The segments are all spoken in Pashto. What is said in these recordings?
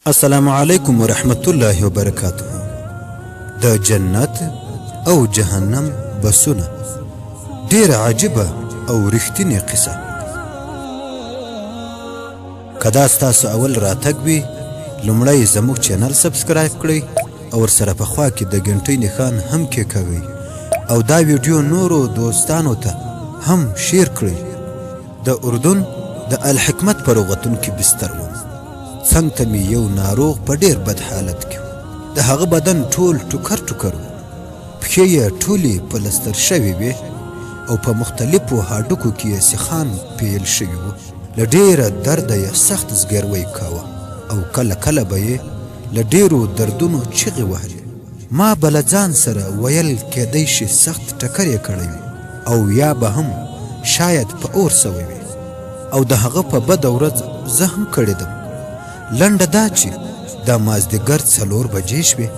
السلام علیکم ورحمت الله وبرکاته. د جنت او جهنم بسونه ډیره عجیبه او رښتینې قصه. که دا ستاسو اول راتګ وي لومړی زموږ چینل سبسکرایب کړئ او ورسره په خوا کې د ګنټۍ نښان هم کېکاږئ او دا ویډیو نورو دوستانو ته هم شیر کړئ. د اردن د الحکمت په روغتون کې بستر وم. څنګ ته مې یو ناروغ په ډېر بد حالت کې و. د هغه بدن ټول ټوکر ټوکر و. پښې یې ټولې پلستر شوې وې او په مختلفو هډوکو کې یې سیخان پیل شوي وو. له ډېره درده یې سخت زګیروی کاوه او کله کله به یې له ډېرو دردونو چغې وهلې. ما به له ځان سره ویل کیدی شي سخت ټکر یې کړی وي او یا به هم شاید په اور سوی وي او د هغه په بده ورځ زه هم کړېدم. لنډه دا چې دا مازدیګر 4 بجې شوې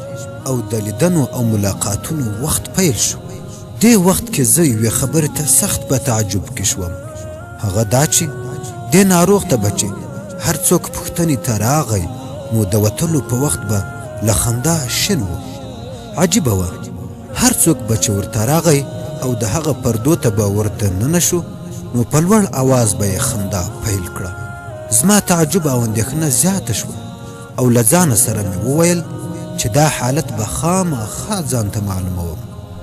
او د لیدنو او ملاقاتونو وخت پیل شو. دې وخت کې زه یوې خبرې ته سخت په تعجب کې شوم. هغه دا چې دې ناروغ ته به چې هر څوک پوښتنې ته راغی نو د وتلو په وخت به له خندا شین و. عجیبه وه، هر څوک به چې ورته راغی او د هغه پردو ته به ورته ننه شو نو په لوړ اواز به یې خندا پیل کړه. زما تعجب او اندېښنه زیاته شوه او له ځانه سره مې وویل چې دا حالت به خامخا ځان ته معلوموم.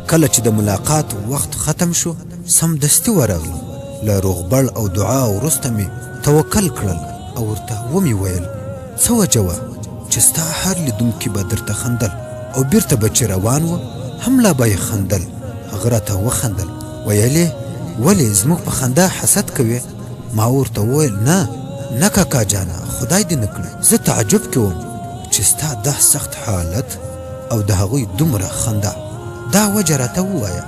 کله چې د ملاقات وخت ختم شو سمدستي ورغلم. له روغبړ او دعا وروسته مې توکل کړل او ورته ومې ویل څه وجه وه چې ستا هر لیدونکي به درته خندل او بیرته به چې روان و هم لا به یې خندل. هغه راته وخندل، ویلې ولې زموږ په خندا حسد کوې؟ ما ورته وویل نه کاکا جانا، خدای دې نه کړي. زه تعجب کې وم چې ستا دا سخت حالت او د هغوی دومره خندا، دا وجه راته ووایه.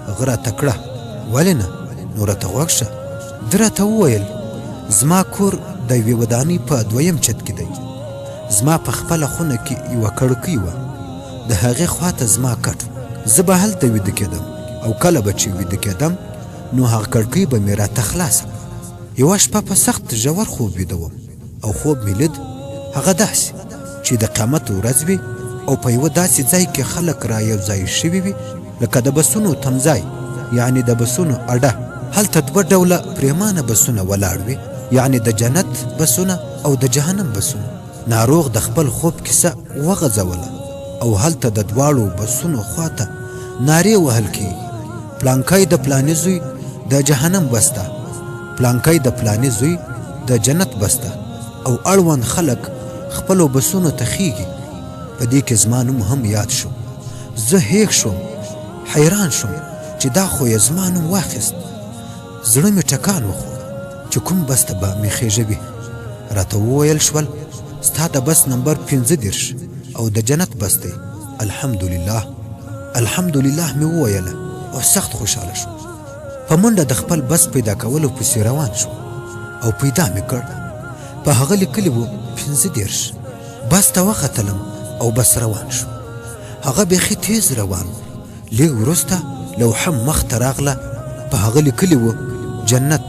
هغه راته کړه، ولې نه؟ نو راته غوږ شه. ده راته وویل زما کور د یوې ودانۍ په 2م چت کې دی. زما په خپله خونه کې یوه کړکۍ وه، د هغې خواته زما کټ و. زه به هلته ویده کېدم او کله به چې ویده کېدم نو هغه کړکۍ به مې راته خلاصه. یوه شپه په سخت ژور خوب ویده وم او خوب مې لید هغه داسې چې د قیامت ورځ وي او په یوه داسې ځای کې خلک را یو ځای شوي وي لکه د بسونو تمځای، یعنې د بسونو اډه. هلته 2 ډوله پرېمانه بسونه ولاړ وي، یعنې د جنت بسونه او د جهنم بسونه. ناروغ د خپل خوب کیسه وغځوله او هلته د 2 بسونو خواته نارې وهل کېږي، پلانکی د پلانې زوی د جهنم بسته، پلانکی د پلانې زوی د جنت بسته، او اړوند خلک خپلو بسونو ته خیږي. په دې کې زما نوم هم یاد شو. زه هیښ شوم، حیران شوم چې دا خو یې زما نوم واخیست. زړه مې ټکان وخوړ چې کوم بس ته به مې خیژوي. راته وویل شول ستا د بس نمبر 15 او د جنت بس دی. الحمدلله مې وویله او سخت خوشحاله شو. په منډه د خپل بس پیدا کولو پسې روان شو او پیدا مې کړ. په هغه لیکلي و 15. بس ته وختلم او بس روان شو. هغه بیخي تیز روان و. لږ وروسته لوحه مخ ته راغله، په هغه لیکلي و جنت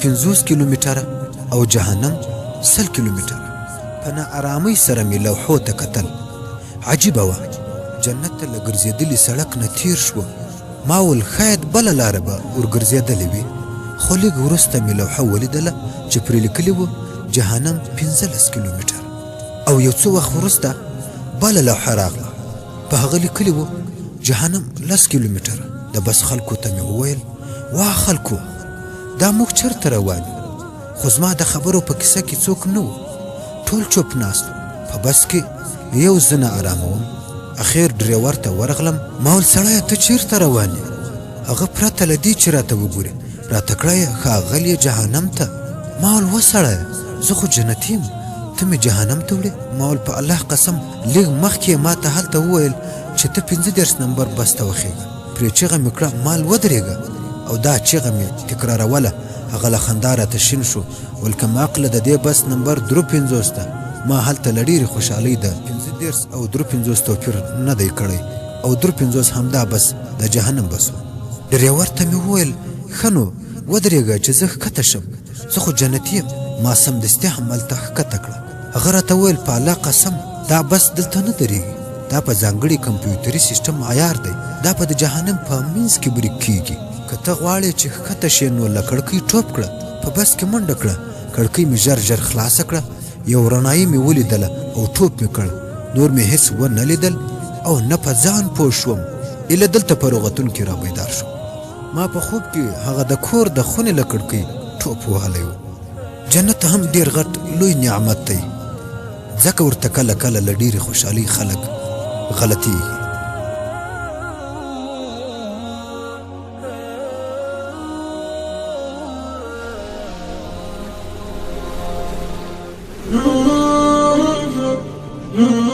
50 کیلومتره او جهنم 100 کیلومتره. په ناارامۍ سره مې لوحو ته کتل. عجیبه وه، جنت ته له ګرځېدلي سړک نه تیر شو. ما ول ښاید بله لاره به ورګرځېدلې وي، خو لږ وروسته مې لوحه ولیدله چې پرې لیکلي و جهنم 15 کیلومتره. او یو څه وخت وروسته بله لوحه راغله، په هغه لیکلي و جهنم 10 کیلومتره. د بس خلکو ته مې وویل واه خلکو دا موږ چېرته روان یو؟ خو زما د خبرو په کیسه کې څوک نه و، ټول چوپ ناست. په بس کې یو زه نه اراموم. اخیر ډریور ته ورغلم. ما ول سړیه ته چېرته روان یې؟ هغه پرته له دې چې راته وګوري راته کړی ښاغلیې جهنم ته. ما ول وسړیه زه خو جنتي یم، ته مې جهنم ته وړې؟ ما ول په الله قسم لږ مخکې ما ته هلته وویل چې ته 15 نمبر بس ته وخېږه. پرې چیغه مې کړه مال ودرېږه او دا چیغه مې تکراروله. هغه له خندا راته شین شو. ول که معقله د دې بس نمبر 53 ته ما هلته له ډېرې خوشحالۍ د 15 او 53 توپیر نه دی کړی او 53 همدا بس د جهنم بس و. ډریور ته مې وویل ښه نو ودرېږه چې زه ښکته شم، زه خو جنتي یم. ما سمدستي همالته ښکته کړه. هغه راته وویل په الله قسم دا بس دلته نه درېږي، دا په ځانګړي کمپیوټري سیسټم عیار دی، دا په د جهنم په منځ کې بریک کیږي. که ته غواړې چې ښکته شې نو له کړکۍ ټوپ کړه، په بس کې منډه کړه، کړکۍ مې ژر ژر خلاصه کړه، یو رڼایي مې ولیدله او ټوپ مې کړ، نور مې هېڅ ونه لیدل او نه په ځان پوه شوم، ایله دلته په روغتون کې را بیدار شوم. ما په خوب کې هغه د کور د خونې له کړکۍ ټوپ وهلی و. جنت هم ډېر غټ لوی نعمت دی، ځکه ورته کله کله له ډېرې خوشحالۍ خلک غلطېږي. Mm-hmm.